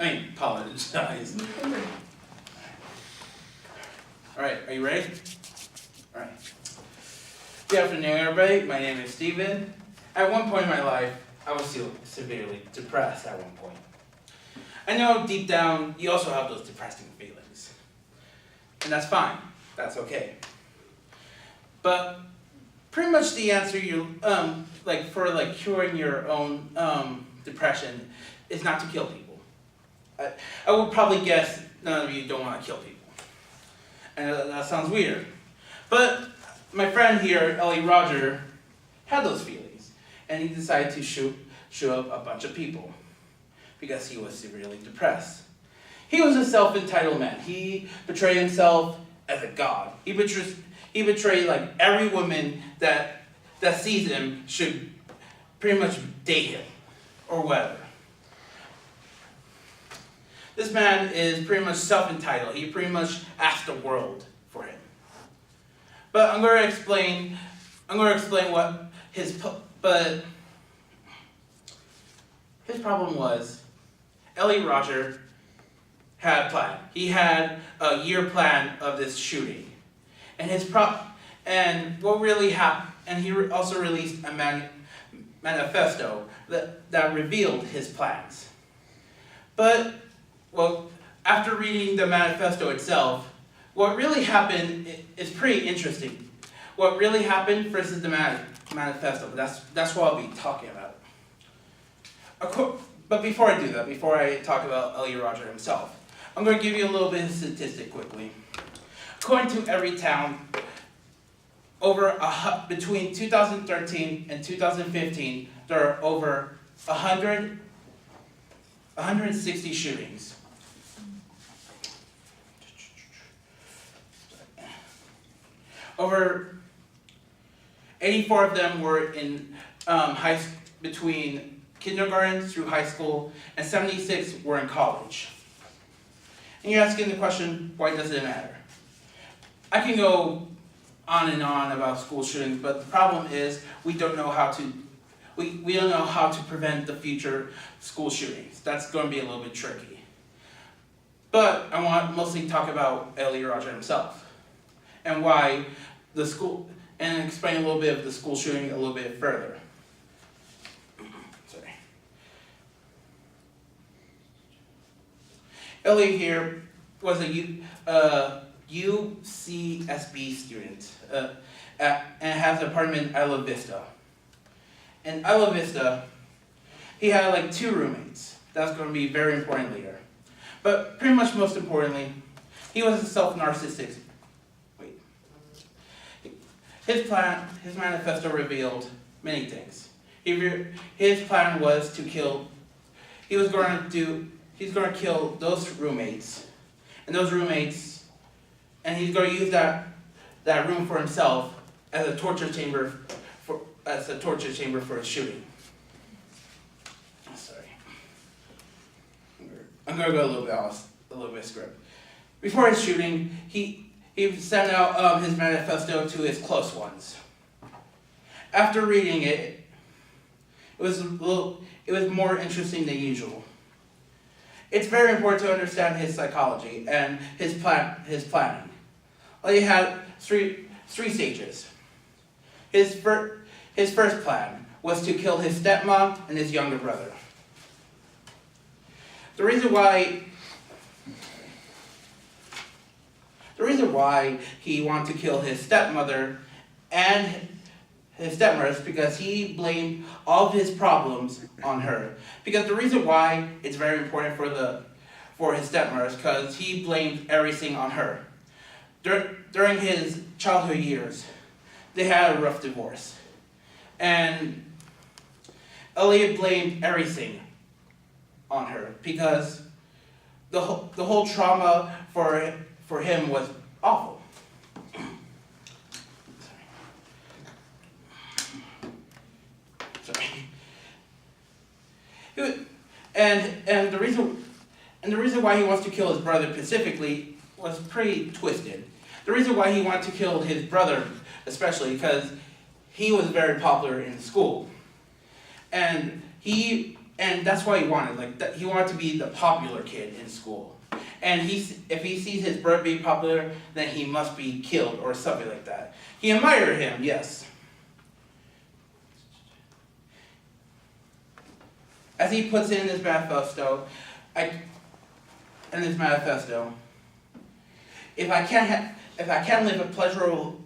apologize. Alright, are you ready? Alright. Good afternoon, everybody. My name is Steven. At one point in my life, I was severely depressed at one point. I know deep down, you also have those depressing feelings. And that's fine. That's okay. But pretty much the answer for curing your own depression is not to kill people. I would probably guess none of you don't want to kill people. And that sounds weird. But my friend here, Elliot Roger, had those feelings. And he decided to shoot up a bunch of people because he was severely depressed. He was a self-entitled man. He portrayed himself as a god. He betrayed like every woman that sees him should pretty much date him or whatever. This man is pretty much self-entitled. He pretty much asked the world for him. But I'm going to explain what his problem was. Elliot Roger had a plan. He had a year plan of this shooting. And what really happened, and he also released a manifesto that revealed his plans. But, well, after reading the manifesto itself, what really happened is pretty interesting. What really happened versus the manifesto, that's what I'll be talking about. But before I do that, before I talk about Elliot Roger himself, I'm going to give you a little bit of statistic quickly. According to Everytown, between 2013 and 2015, there are over 160 shootings. Over 84 of them were in between kindergarten through high school, and 76 were in college. And you're asking the question, why does it matter? I can go on and on about school shootings, but the problem is we don't know how to prevent the future school shootings. That's going to be a little bit tricky. But I want to mostly talk about Elliot Roger himself and why the school, and explain a little bit of the school shooting a little bit further. Sorry. Elliot here was a UCSB student and has an apartment in Isla Vista. In Isla Vista, he had like 2 roommates. That's going to be very important later. But pretty much most importantly, he was a self-narcissistic. His manifesto revealed many things. His plan was to kill. He's going to kill those roommates, and he's going to use that room for himself as a torture chamber for his shooting. Sorry, I'm going to go a little bit script. Before his shooting, he sent out his manifesto to his close ones. After reading it, it was more interesting than usual. It's very important to understand his psychology and his planning. Well, he had three stages. His first plan was to kill his stepmom and his younger brother. The reason why he wanted to kill his stepmother and his stepmother is because he blamed all of his problems on her. Because the reason why it's very important for his stepmother is because he blamed everything on her. During his childhood years, they had a rough divorce. And Elliot blamed everything on her because the whole trauma for him was awful. Sorry. And the reason why he wants to kill his brother specifically was pretty twisted. The reason why he wanted to kill his brother especially because he was very popular in school. And And that's what he wanted. He wanted to be the popular kid in school. And if he sees his brother be popular, then he must be killed or something like that. He admired him, yes. As he puts in his manifesto, if I can't live a pleasurable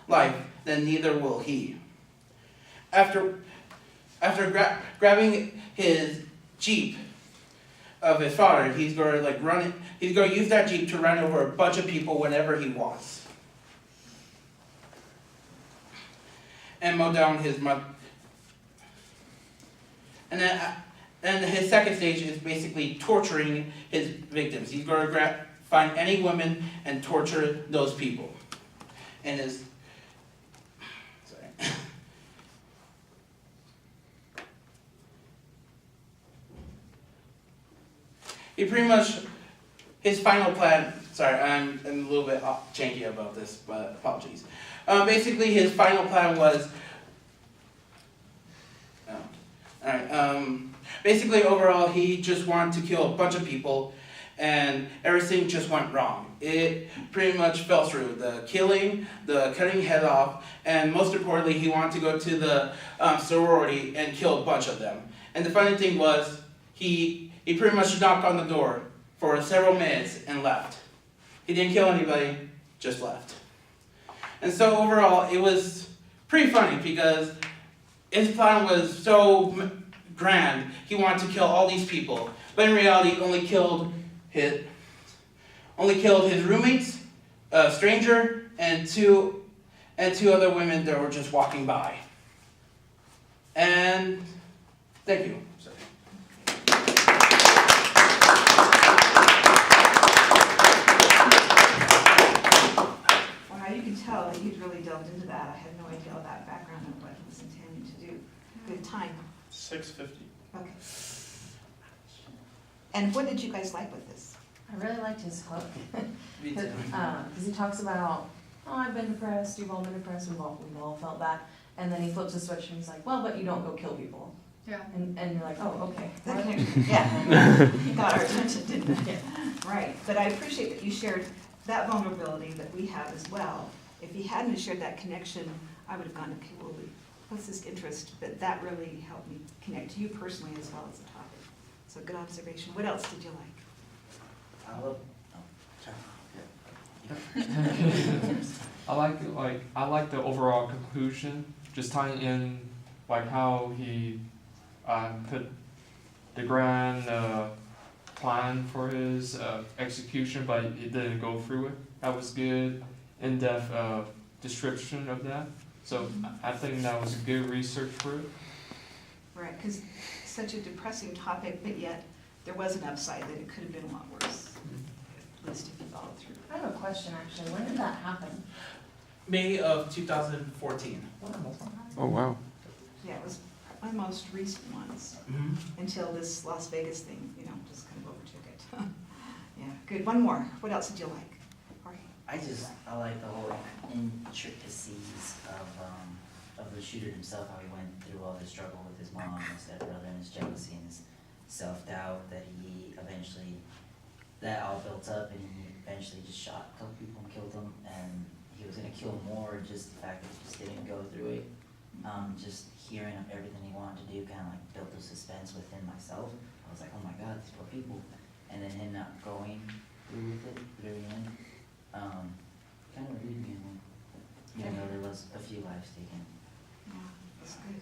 life, then neither will he. After grabbing his Jeep of his father, he's going to He's going to use that Jeep to run over a bunch of people whenever he wants, and mow down his mother. And then his second stage is basically torturing his victims. He's going to find any women and torture those people. And he pretty much, his final plan, sorry, I'm a little bit janky about this, but apologies. Basically, his final plan was, basically overall, he just wanted to kill a bunch of people, and everything just went wrong. It pretty much fell through. The killing, the cutting head off, and most importantly, he wanted to go to the sorority and kill a bunch of them. And the funny thing was, he pretty much knocked on the door for several minutes and left. He didn't kill anybody, just left. And so overall, it was pretty funny because his plan was so grand. He wanted to kill all these people, but in reality, only killed his roommates, a stranger, and two other women that were just walking by. And thank you. Sorry. Wow, you can tell that you'd really delved into that. I had no idea all that background and what he was intending to do. Good time. 6:50. Okay. And what did you guys like with this? I really liked his hook. Me too. Because he talks about, oh, I've been depressed, you've all been depressed, we've all felt that. And then he flips a switch and he's like, well, but you don't go kill people. Yeah. And you're like, oh, okay. That connection, yeah. He got our attention, didn't it? Right. But I appreciate that you shared that vulnerability that we have as well. If he hadn't shared that connection, I would have gone, okay, well, what's this interest? But that really helped me connect to you personally as well as the topic. So good observation. What else did you like? I like the overall conclusion, just tying in like how he put the grand plan for his execution, but it didn't go through it. That was good, in-depth description of that. So I think that was good research for it. Right, because such a depressing topic, but yet there was an upside that it could have been a lot worse, at least if you followed through. I have a question actually. When did that happen? May of 2014. Oh wow. Yeah, it was my most recent ones, until this Las Vegas thing, just kind of overtook it. Yeah, good. One more. What else did you like? Jorge? I like the whole intricacies of the shooter himself, how he went through all the struggle with his mom and his stepbrother and his jealousy and his self-doubt that all built up, and he eventually just shot a couple people and killed them, and he was gonna kill more, just the fact that he just didn't go through it. Just hearing of everything he wanted to do kind of like built the suspense within myself. I was like, oh my god, these poor people. And then him not going through with it at the very end, kind of relieved me, even though there was a few lives taken. Yeah, that's good.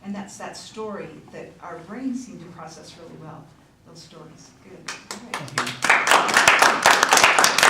And that's that story that our brains seem to process really well, those stories. Good. All right.